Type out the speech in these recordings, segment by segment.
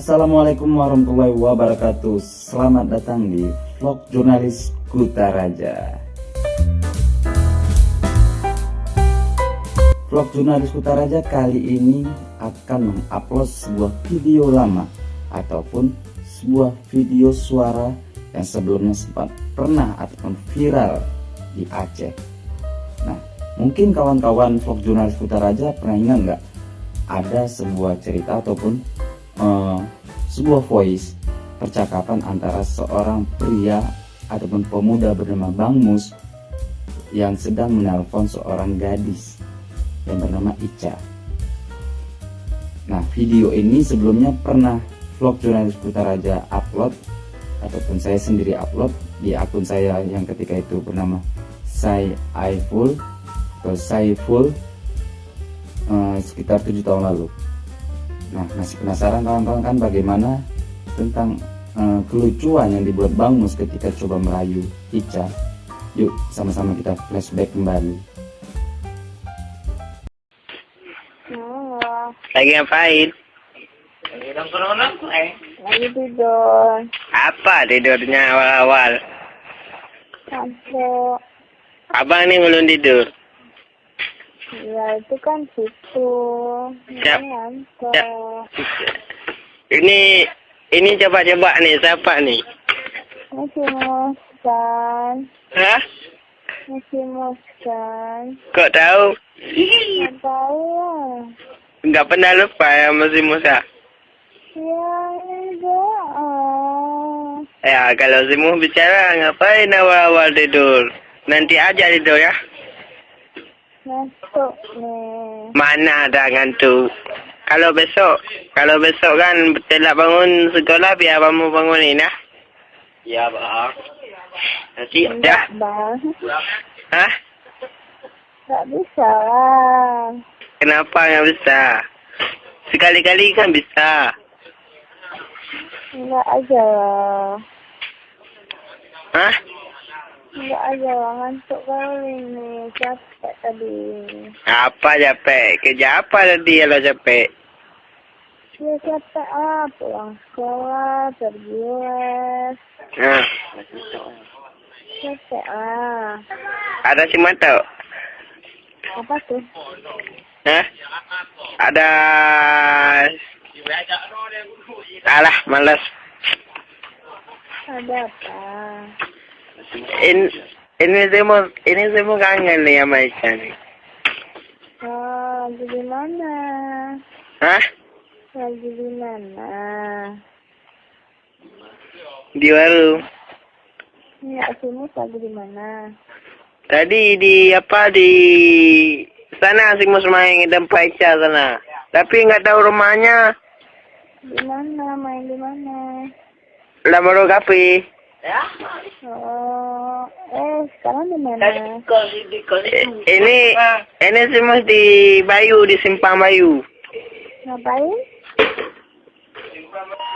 Assalamualaikum warahmatullahi wabarakatuh. Selamat datang di vlog jurnalis Kutaraja. Vlog jurnalis Kutaraja kali ini akan mengupload sebuah video lama ataupun sebuah video suara yang sebelumnya sempat pernah ataupun viral di Aceh. Nah, mungkin kawan-kawan vlog jurnalis Kutaraja pernah ingat nggak ada sebuah cerita ataupun sebuah voice percakapan antara seorang pria ataupun pemuda bernama Bang Mus yang sedang menelpon seorang gadis yang bernama Ica. Nah, video ini sebelumnya pernah vlog jurnalis Kutaraja upload ataupun saya sendiri upload di akun saya yang ketika itu bernama Saiful atau Saiful sekitar 7 tahun lalu. Nah, masih penasaran kawan-kawan kan bagaimana tentang kelucuan yang dibuat Bang Mus ketika coba merayu Ica? Yuk sama-sama kita flashback kembali. Lagi ngapain? Lagi tidur. Apa tidurnya awal-awal? Sampai Abang nih belum tidur. ya itu kan situ. Siap. Ngantuk. Ini coba-coba nih, siapa nih? Masih muskan. Hah? Masih muskan. Kok tahu? Nggak tahu lah. Nggak pernah lupa ya masih Musa. Ya enggak. Ya kalau si Mus bicara ngapain awal-awal tidur? Nanti aja tidur ya. Ngantuk nih. Mana ada ngantuk? Kalau besok kan telah bangun sekolah biar kamu bangunin ya. Ya bang. Nanti Enggak, ya. Bang. Hah? Nggak bisa lah. Kenapa nggak bisa? Sekali-kali kan bisa. Enggak aja lah. Hah? Enggak aja lah. Ngantuk kali nih. Capek tadi. Apa capek? Kerja apa tadi kalau capek? Ya capek lah. Pulang sekolah. Pergi les. Nah, Capek lah. ada si Mato? Apa tuh? Hah? Ada... Alah, malas. Ada apa? Ini semua kangen nih sama Ica nih. Oh, lagi di mana? Hah? Lagi di mana? Di warung. Ya, sini lagi di mana? Tadi di sana si Mus main di tempat Ica sana. Tapi nggak tahu rumahnya. Di mana? Main di mana? Lamaro Cafe. Oh, sekarang di mana? Ini si Mus di Bayu, di Simpang Bayu. Ngapain?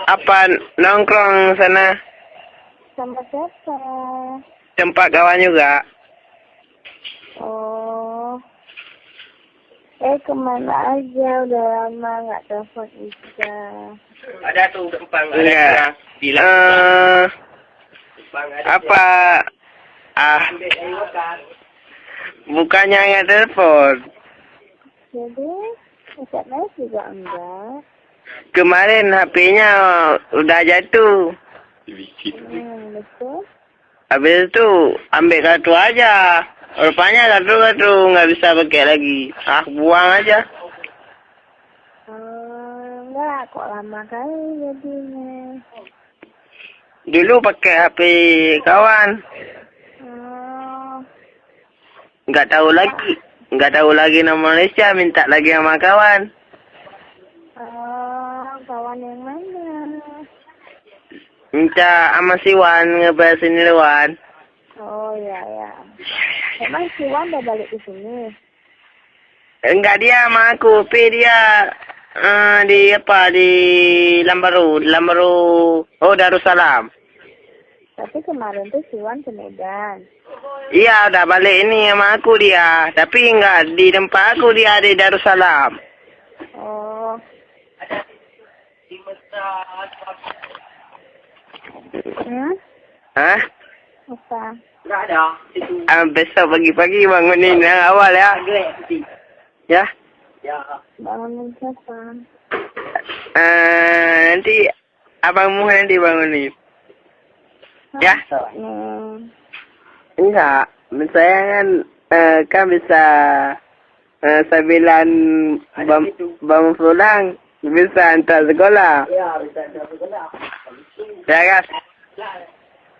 Apa nongkrong sana? Sama siapa? Tempat kawan juga. Oh, kemana aja? Udah lama nggak telepon Ica. Ada tuh tempat enggak. Apa? Bukannya nggak telepon. Jadi, SMS juga enggak. Kemarin HP-nya udah jatuh. Betul. Habis itu ambil kartu aja. Rupanya kartu nggak bisa pakai lagi. Buang aja. Enggak, kok lama kali jadinya. Dulu pakai HP kawan. Nggak tahu lagi nomor Malaysia, minta lagi sama kawan. Kawan yang mana? Minta sama si Wan, ngebahasin Wan. Oh ya. Emang si Wan udah balik ke sini? Enggak, dia sama aku, tapi dia di Lambaru, Darussalam. Tapi kemarin tuh si Wan ke Medan. Iya, udah balik ini sama aku dia. Tapi enggak di tempat aku, dia di Darussalam. Oh, Hmm? Hah? Apa? Besok pagi-pagi bangunin yang awal ya. Ya? Bangunin siapa? Nanti abangmu nanti bangunin. Ya? Hmm. Enggak. Saya kan bisa sambilan bangun pulang. Bisa antar sekolah. Ya kan?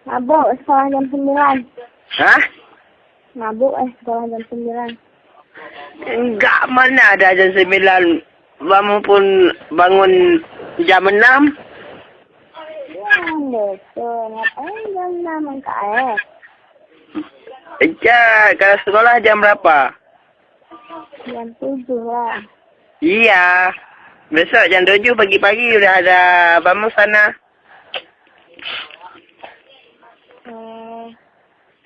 Mabuk sekolah jam 9. Hah? Mabuk sekolah jam 9. Enggak, mana ada jam 9. Bangun pun bangun jam 6. Ya, betul. Ngapain jam 6 MKS? Kalau sekolah jam berapa? Jam 7 lah. Iya. Besok jam 7 pagi-pagi udah ada bangun sana.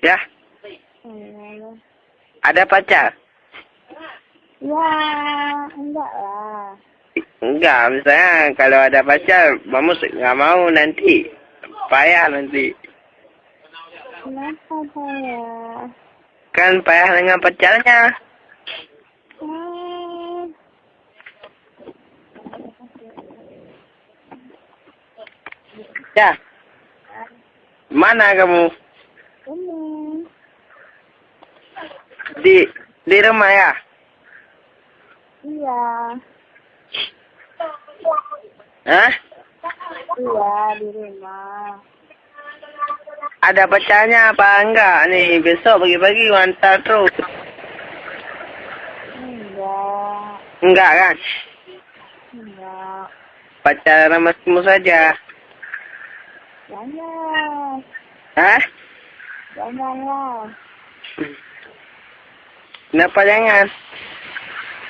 Ya? Ada pacar? Ya, enggak lah. Enggak, misalnya kalau ada pacar, Mamus nggak mau nanti. Payah nanti. Kenapa saya? Kan payah dengan pacarnya. Ya. Mana kamu? Ini. Di rumah ya? Iya. Hah? Iya, di rumah. Ada pacarnya apa enggak? Nih, besok pagi-pagi antar terus. Enggak. Enggak kan? Enggak. Pacaran sama kamu saja. Jangan. Hah? Janganlah. Kenapa jangan?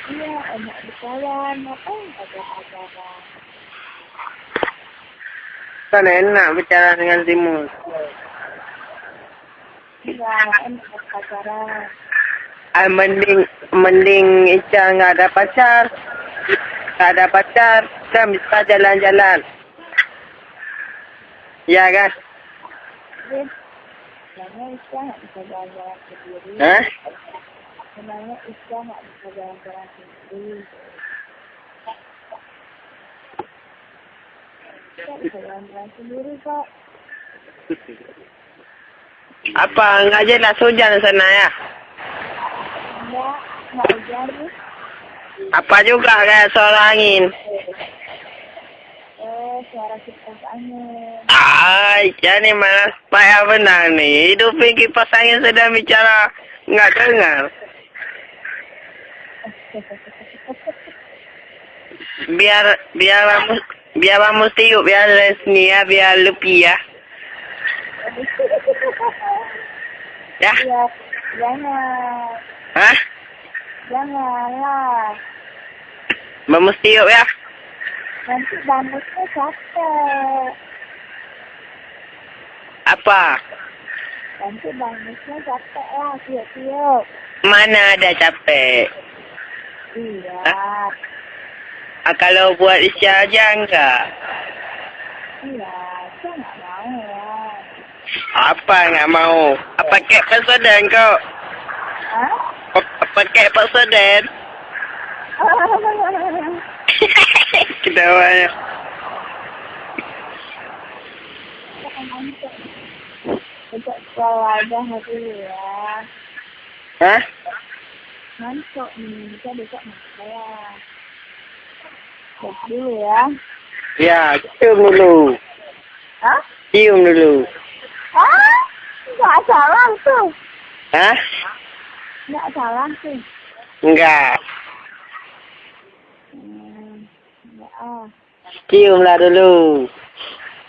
Iya, enak berjalan. Ngapain pacaran? Kan enak bicara dengan Timus. Enggak enak pacaran. Mending Ica nggak ada pacar. Nggak ada pacar, kan bisa jalan-jalan. Ya kan? Sebenarnya Isya nggak bisa jalan-jalan sendiri. Hah? Sebenarnya Isya nggak bisa jalan-jalan sendiri. Isya bisa jalan-jalan sendiri kok. Apa nggak jelas hujan sana ya? Nggak hujan nih. Apa juga kayak suara angin? Suara kipas angin. Jadi mana payah benar nih. Hidupin kipas angin sedang bicara nggak dengar. Biar kamu tiup biar resmi ya, biar lebih ya. Ya? Ya, jangan. Hah? Janganlah. Bamus tiup ya? Nanti bangusnya capek. Apa? Nanti bangusnya capek lah, tiup-tiup. Mana ada capek? Iya. Kalau buat Isya aja enggak? Iya, saya nggak mau ya. Apa nggak mau? Apa kayak presiden kau? Hah? Apa kayak presiden? Ketawanya. Besok sekolah aja hari ya. Hah? Ngantuk nih, kita besok masuk ya. Besok dulu ya. Ya, cium dulu. Hah? Cium dulu. Nggak salah tuh. Hah? Nggak salah tuh. Enggak. Nggak ah. Ciumlah dulu.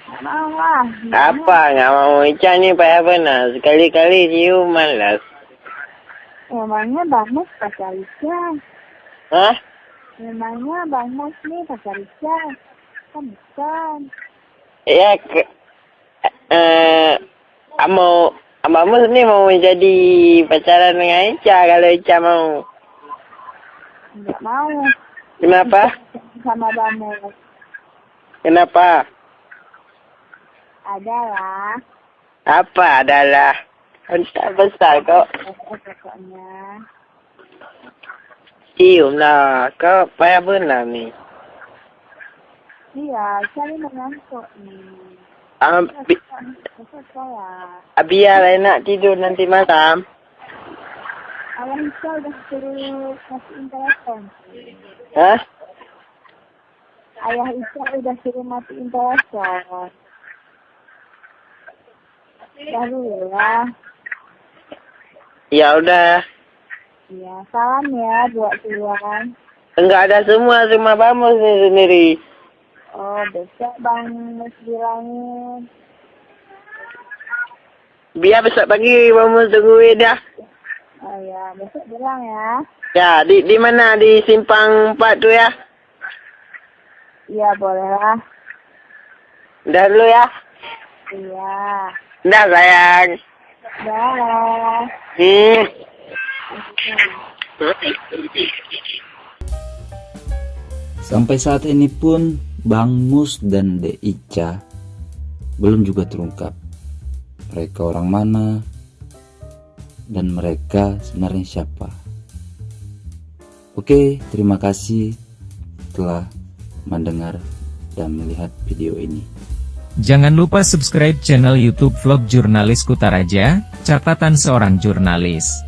Nggak mau lah. Apa nggak mau? Ica nih payah benar. Sekali-kali cium malas. Memangnya banyak pacar Isya. Hah? Memangnya banyak nih pacar Isya. Kan bukan. Ya, Abangmu nih mau jadi pacaran dengan Ica kalau Ica mau. Nggak mau. Kenapa? Sama Bamus. Kenapa? Adalah Apa adalah? Kan tak besar kok. pokoknya. Cium lah. Kau payah benar ni. Iya, saya mengantuk nih. Besok saya. Biar nak tidur nanti malam. Ayah Isa udah suruh matiin telepon. Hah? Ayah Isa udah suruh matiin telepon. Dahulu ya. Ya udah. Iya, salam ya buat Tuan. Enggak ada semua Bamus ni sendiri. Oh, besok Bang Mus bilangin. Biar besok pagi Bamus tungguin dah. Oh ya, besok bilang ya. Ya, di mana? Di simpang 4 tu ya? Iya, boleh lah. Dah dulu ya. Iya. Dah sayang. Dah. Sampai saat ini pun Bang Mus dan Dek Ica belum juga terungkap mereka orang mana dan mereka sebenarnya siapa. Oke, terima kasih telah mendengar dan melihat video ini. Jangan lupa subscribe channel YouTube Vlog Jurnalis Kutaraja, catatan seorang jurnalis.